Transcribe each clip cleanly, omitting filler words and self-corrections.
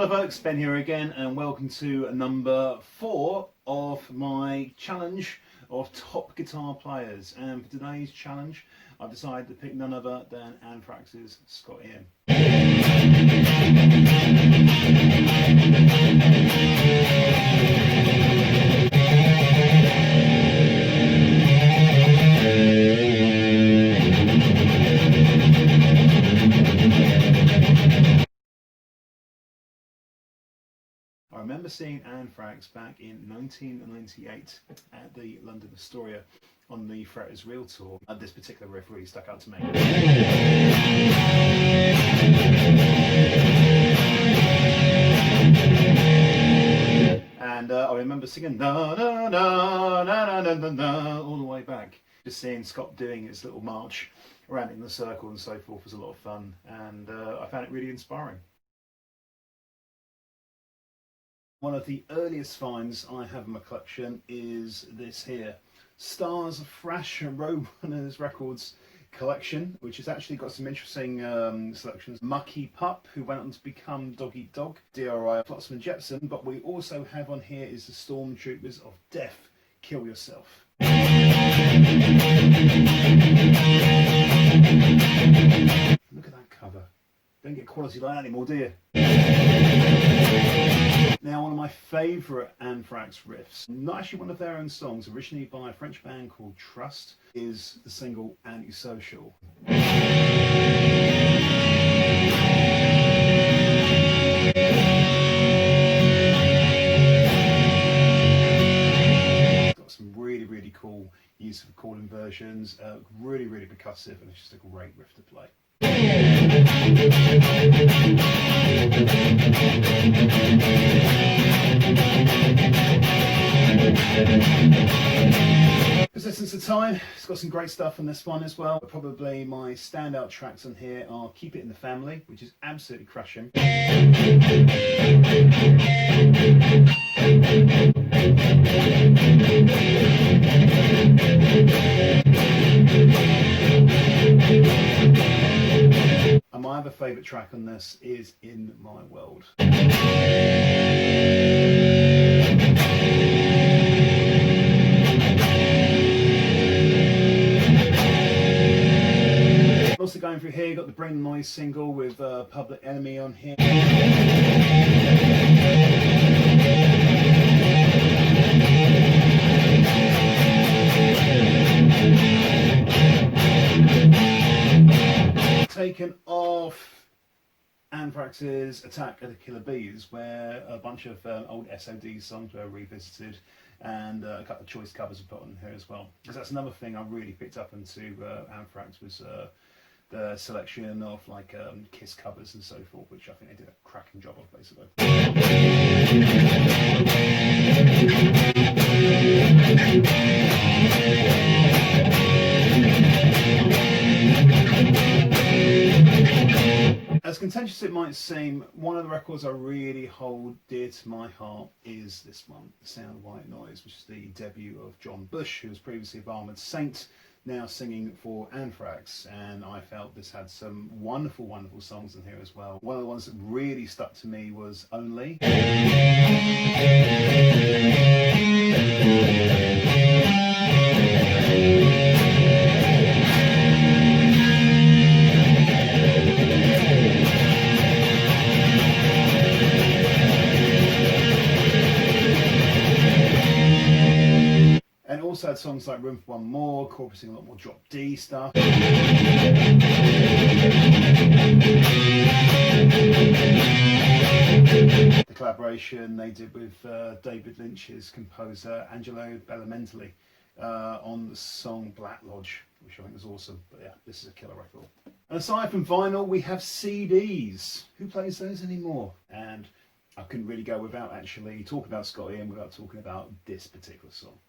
Hello folks, Ben here again, and welcome to number 4 of my challenge of top guitar players. And for today's challenge, I've decided to pick none other than Anthrax's Scott Ian. I remember seeing Anthrax back in 1998 at the London Astoria on the Fret Is Real tour. This particular riff really stuck out to me. And I remember singing na na na na na na na all the way back. Just seeing Scott doing his little march around in the circle and so forth was a lot of fun, and I found it really inspiring. One of the earliest finds I have in my collection is this here, Stars of Thrash and Roadrunner Records collection, which has actually got some interesting selections. Mucky Pup, who went on to become Dog Eat Dog, DRI, Flotsam and Jetsam, but we also have on here is the Stormtroopers of Death, Kill Yourself. Look at that cover. Don't get quality like that anymore, do you? Now, one of my favourite Anthrax riffs, not actually one of their own songs, originally by a French band called Trust, is the single Antisocial. It's got some really cool use of chord inversions, really percussive, and it's just a great riff to play. Persistence of Time, it's got some great stuff on this one as well. Probably my standout tracks on here are Keep It in the Family, which is absolutely crushing. And my other favourite track on this is In My World. Also going through here, you've got the Brain Noise single with Public Enemy on here. Taken off Anthrax's Attack of the Killer Bees, where a bunch of old SOD songs were revisited, and a couple of choice covers were put on here as well. Because that's another thing I really picked up into Anthrax was the selection of like Kiss covers and so forth, which I think they did a cracking job of, basically. As contentious as it might seem, one of the records I really hold dear to my heart is this one, The Sound of White Noise, which is the debut of John Bush, who was previously of Armoured Saint, now singing for Anthrax, and I felt this had some wonderful songs in here as well. One of the ones that really stuck to me was Only. Also had songs like Room for One More, incorporating a lot more drop D stuff. The collaboration they did with David Lynch's composer Angelo Badalamenti on the song Black Lodge, which I think was awesome. But yeah, this is a killer record. And aside from vinyl, we have CDs. Who plays those anymore? And I couldn't really go without actually talking about Scott Ian without talking about this particular song.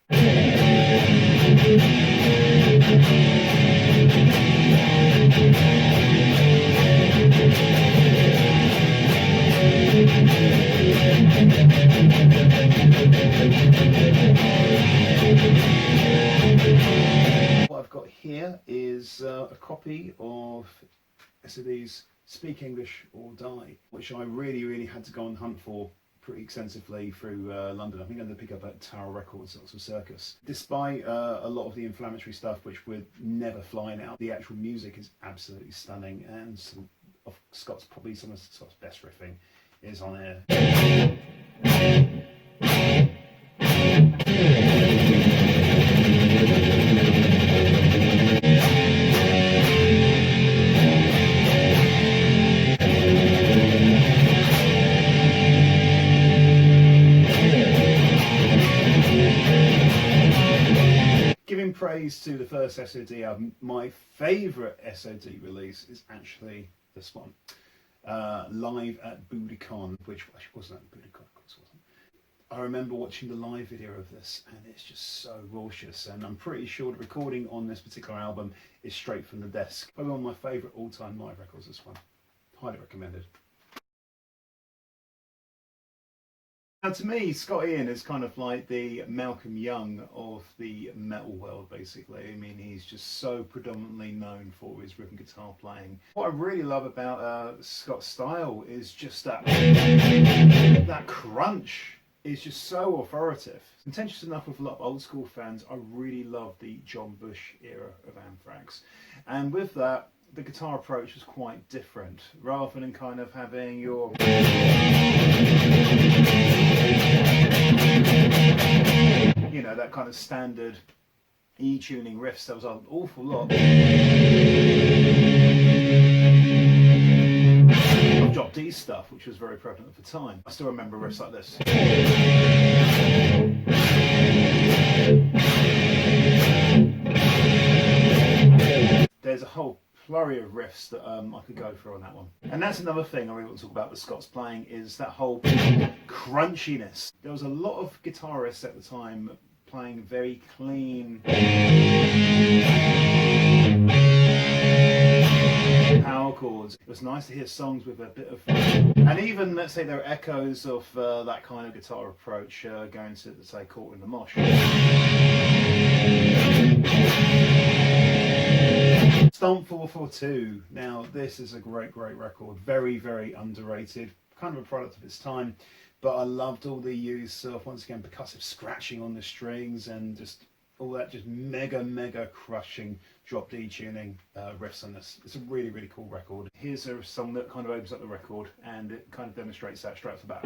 What I've got here is a copy of SOD's Speak English or Die, which I really had to go and hunt for pretty extensively through London. I think I'm going to pick up at Elektra Records, Oxford Circus. Despite a lot of the inflammatory stuff, which we're never flying out, the actual music is absolutely stunning, and some of Scott's, probably some of Scott's best riffing is on air. Giving praise to the first SOD album, my favourite SOD release is actually this one, live at Budokan, which actually wasn't at Budokan, of course it wasn't. I remember watching the live video of this, and it's just so raucous, and I'm pretty sure the recording on this particular album is straight from the desk. Probably one of my favourite all-time live records, this one. Highly recommended. Now, to me, Scott Ian is kind of like the Malcolm Young of the metal world, basically. I mean, he's just so predominantly known for his rhythm guitar playing. What I really love about Scott's style is just that crunch is just so authoritative. Contentious enough with a lot of old school fans, I really love the John Bush era of Anthrax. And with that, the guitar approach was quite different. Rather than kind of having your that kind of standard E-tuning riffs, there was an awful lot of drop D stuff, which was very prevalent at the time. I still remember riffs like this. There's a whole flurry of riffs that I could go through on that one. And that's another thing I really want to talk about with Scott's playing, is that whole crunchiness. There was a lot of guitarists at the time playing very clean power chords. It was nice to hear songs with a bit of, and even, let's say, there are echoes of that kind of guitar approach going to, let's say, Caught in the Mosh. Stomp 442. Now, this is a great record. Very underrated. Kind of a product of its time. But I loved all the use of, once again, percussive scratching on the strings and just all that just mega crushing drop D tuning riffs on this. It's a really cool record. Here's a song that kind of opens up the record, and it kind of demonstrates that straight off the bat.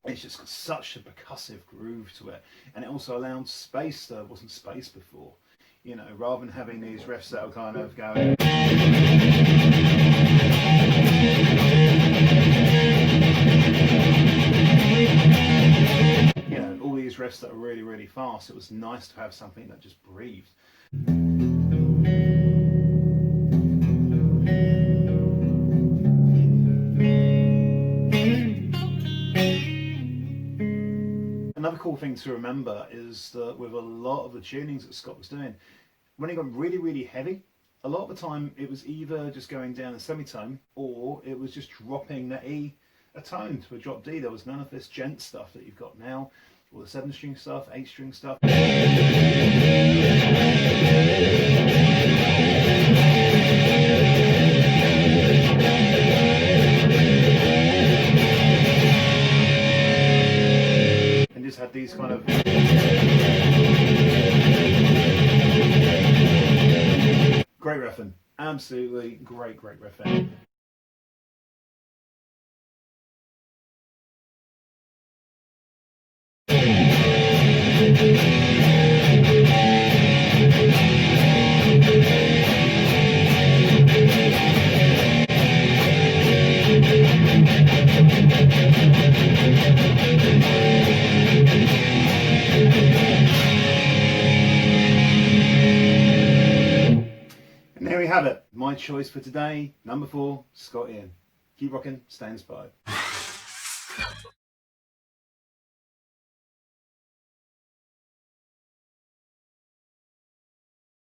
It's just got such a percussive groove to it, and it also allowed space that wasn't space before. You know, rather than having these riffs that are kind of going, you know, all these riffs that are really fast, it was nice to have something that just breathed. Another cool thing to remember is that with a lot of the tunings that Scott was doing, when it got really heavy, a lot of the time it was either just going down a semitone, or it was just dropping the E a tone to a drop D. There was none of this gent stuff that you've got now, all the 7-string stuff, 8-string stuff. Had these kind of great riffing, absolutely great riffing. There we have it. My choice for today, number 4, Scott Ian. Keep rocking, stay inspired.